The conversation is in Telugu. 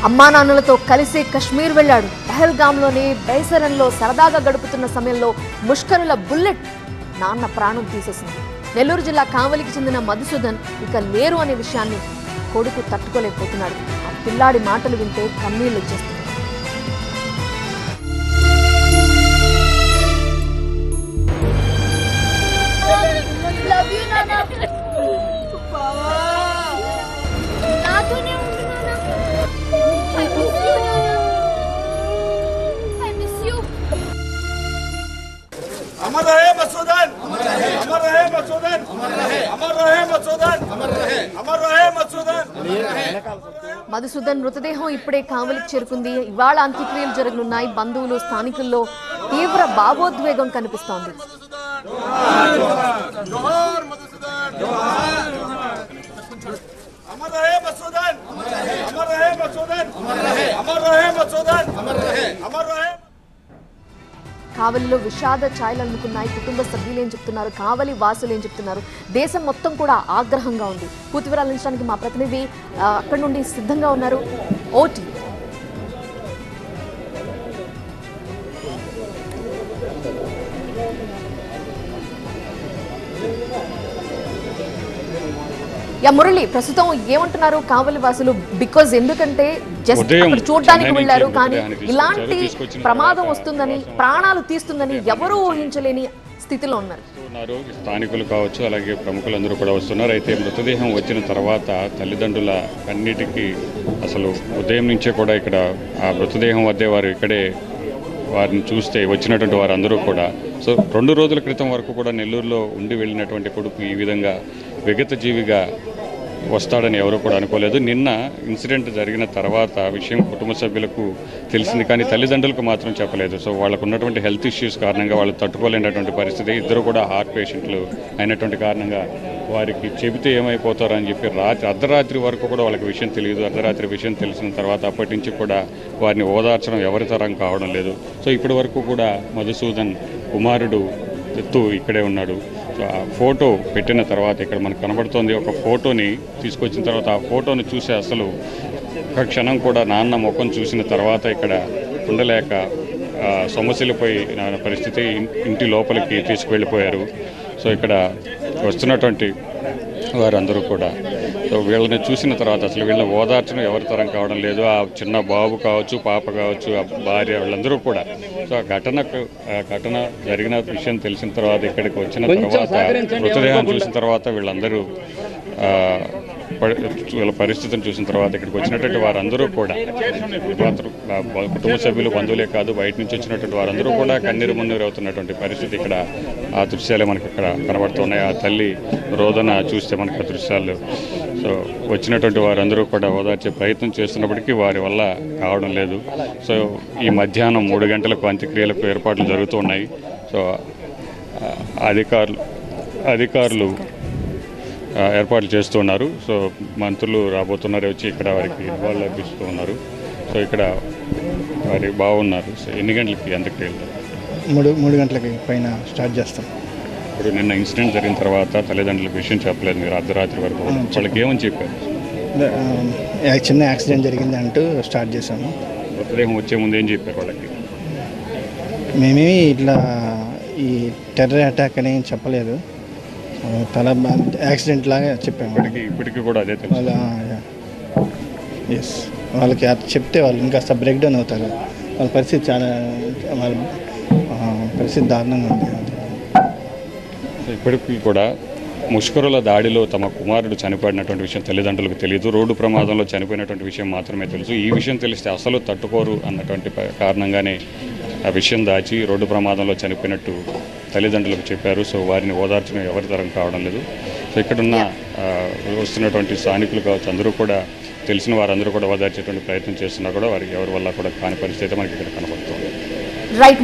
అమ్మా నాన్నలతో కలిసి కశ్మీర్ వెళ్లాడు. పహల్గామ్లోని బైసరన్లో సరదాగా గడుపుతున్న సమయంలో ముష్కరుల బుల్లెట్ నాన్న ప్రాణం తీసేసింది. నెల్లూరు జిల్లా కావలికి చెందిన మధుసూదన్ ఇక లేరు అనే విషయాన్ని కొడుకు తట్టుకోలేకపోతున్నాడు. ఆ పిల్లాడి మాటలు వింటే కన్నీళ్లు వచ్చేస్తుంది. अमर रहे मधुसूदन, अमर रहे मधुसूदन, अमर रहे मधुसूदन, अमर रहे मधुसूदन. మధుసూదన్ మృతదేహం ఇప్పుడే కావలికి చేరుకుంది. ఇవాళ అంత్యక్రియలు జరగనున్నాయి. బంధువులు స్థానికుల్లో తీవ్ర భావోద్వేగం కనిపిస్తోంది. अमर रहे मधुसूदन, अमर रहे मधुसूदन, अमर रहे मधुसूदन, अमर रहे. కావలిలో విషాద ఛాయలు అందుకున్నాయి. కుటుంబ సభ్యులు ఏం చెప్తున్నారు, కావలి వాసులు ఏం చెప్తున్నారు, దేశం మొత్తం కూడా ఆగ్రహంగా ఉంది. పూర్తి వివరాలు అందించడానికి మా ప్రతినిధి అక్కడి నుండి సిద్ధంగా ఉన్నారు. ఓటీ మురళి, ప్రస్తుతం ఏమంటున్నారు కావలి వాసులు? బికాజ్ ఎందుకంటే జస్ట్ చూడడానికి వెళ్లారు, కానీ ఇలాంటి ప్రమాదం వస్తుందని, ప్రాణాలు తీస్తుందని ఎవరూ ఊహించలేని స్థితిలో ఉన్నారు. స్థానికులు కావచ్చు, అలాగే ప్రముఖులందరూ కూడా వస్తున్నారు. అయితే మృతదేహం వచ్చిన తర్వాత తల్లిదండ్రుల అన్నిటికీ అసలు ఉదయం నుంచే కూడా ఇక్కడ ఆ మృతదేహం వద్దే వారు ఇక్కడే వారిని చూస్తే వచ్చినటువంటి వారందరూ కూడా సో 2 రోజుల క్రితం వరకు కూడా నెల్లూరులో ఉండి వెళ్ళినటువంటి కొడుకు ఈ విధంగా విగత జీవిగా వస్తాడని ఎవరు కూడా అనుకోలేదు. నిన్న ఇన్సిడెంట్ జరిగిన తర్వాత విషయం కుటుంబ సభ్యులకు తెలిసింది, కానీ తల్లిదండ్రులకు మాత్రం చెప్పలేదు. సో వాళ్ళకు ఉన్నటువంటి హెల్త్ ఇష్యూస్ కారణంగా వాళ్ళు తట్టుకోలేనటువంటి పరిస్థితి. ఇద్దరు కూడా హార్ట్ పేషెంట్లు అయినటువంటి కారణంగా వారికి చెబితే ఏమైపోతారని చెప్పి అర్ధరాత్రి వరకు కూడా వాళ్ళకి విషయం తెలియదు. అర్ధరాత్రి విషయం తెలిసిన తర్వాత అప్పటి నుంచి కూడా వారిని ఓదార్చడం ఎవరి తరం కావడం లేదు. సో ఇప్పటి వరకు కూడా మధుసూదన్ కుమారుడు ఎత్తు ఇక్కడే ఉన్నాడు. సో ఆ ఫోటో పెట్టిన తర్వాత ఇక్కడ మనకు కనబడుతోంది. ఒక ఫోటోని తీసుకొచ్చిన తర్వాత ఆ ఫోటోని చూసి అసలు ఒక క్షణం కూడా నాన్న ముఖం చూసిన తర్వాత ఇక్కడ ఉండలేక సమస్యలపోయిన పరిస్థితి. ఇంటి లోపలికి తీసుకువెళ్ళిపోయారు. సో ఇక్కడ వస్తున్నటువంటి వారందరూ కూడా సో వీళ్ళని చూసిన తర్వాత అసలు వీళ్ళని ఓదార్చడం ఎవరి తరం కావడం లేదు. ఆ చిన్న బాబు కావచ్చు, పాప కావచ్చు, ఆ భార్య, వీళ్ళందరూ కూడా సో ఆ ఘటన జరిగిన విషయం తెలిసిన తర్వాత ఇక్కడికి వచ్చిన తర్వాత మృతదేహం చూసిన తర్వాత వీళ్ళందరూ వీళ్ళ పరిస్థితిని చూసిన తర్వాత ఇక్కడికి వచ్చినటువంటి వారందరూ కూడా కుటుంబ సభ్యులు, బంధువులే కాదు, బయట నుంచి వచ్చినటువంటి వారందరూ కూడా కన్నీరు మున్నీరు అవుతున్నటువంటి పరిస్థితి. ఇక్కడ ఆ దృశ్యాలే మనకి ఇక్కడ కనబడుతున్నాయి. ఆ తల్లి రోదన చూస్తే మనకు ఆ దృశ్యాలు. సో వచ్చినటువంటి వారందరూ కూడా ఓదార్చే ప్రయత్నం చేస్తున్నప్పటికీ వారి వల్ల కావడం లేదు. సో ఈ మధ్యాహ్నం 3 గంటలకు అంత్యక్రియలకు ఏర్పాట్లు జరుగుతున్నాయి. సో అధికారులు ఏర్పాట్లు చేస్తున్నారు. సో మంత్రులు రాబోతున్నారు, వచ్చి ఇక్కడ వారికి నివాళులు అర్పిస్తూ ఉన్నారు. సో ఇక్కడ వారి బాగున్నారు. సో ఎన్ని గంటలకి అంత్యక్రియలు? 3 గంటలకి పైన స్టార్ట్ చేస్తాం. ఇప్పుడు నిన్న ఇన్సిడెంట్ జరిగిన తర్వాత తల్లిదండ్రులకు విషయం చెప్పలేదు మీరు అర్ధరాత్రి వరకు? వాళ్ళకి ఏమని చెప్పారు? చిన్న యాక్సిడెంట్ జరిగింది అంటూ స్టార్ట్ చేశాము. మృతదేహం వచ్చే ముందు ఏం చెప్పారు వాళ్ళకి? మేమేమి ఇట్లా ఈ టెర్రర్ అటాక్ అని చెప్పలేదు, తల యాక్సిడెంట్ లాగా చెప్పాము. ఇప్పటికీ కూడా అదే తెలుసు. ఎస్, వాళ్ళకి అది చెప్తే వాళ్ళు ఇంకాస్త బ్రేక్ డౌన్ అవుతారు. వాళ్ళ పరిస్థితి వాళ్ళ పరిస్థితి దారుణంగా ఉంది. ఇప్పటికీ కూడా ముష్కరుల దాడిలో తమ కుమారుడు చనిపోయినటువంటి విషయం తల్లిదండ్రులకు తెలియదు. రోడ్డు ప్రమాదంలో చనిపోయినటువంటి విషయం మాత్రమే తెలుసు. ఈ విషయం తెలిస్తే అసలు తట్టుకోరు అన్నటువంటి కారణంగానే ఆ విషయం దాచి రోడ్డు ప్రమాదంలో చనిపోయినట్టు తల్లిదండ్రులకు చెప్పారు. సో వారిని ఓదార్చడం ఎవరి తరం కావడం లేదు. సో ఇక్కడున్న వస్తున్నటువంటి స్థానికులు కావచ్చు, అందరూ కూడా తెలిసిన వారందరూ కూడా ఓదార్చేటువంటి ప్రయత్నం చేస్తున్నా కూడా వారికి ఎవరి వల్ల కూడా కాని పరిస్థితి మనకి ఇక్కడ కనబడుతుంది. రైట్.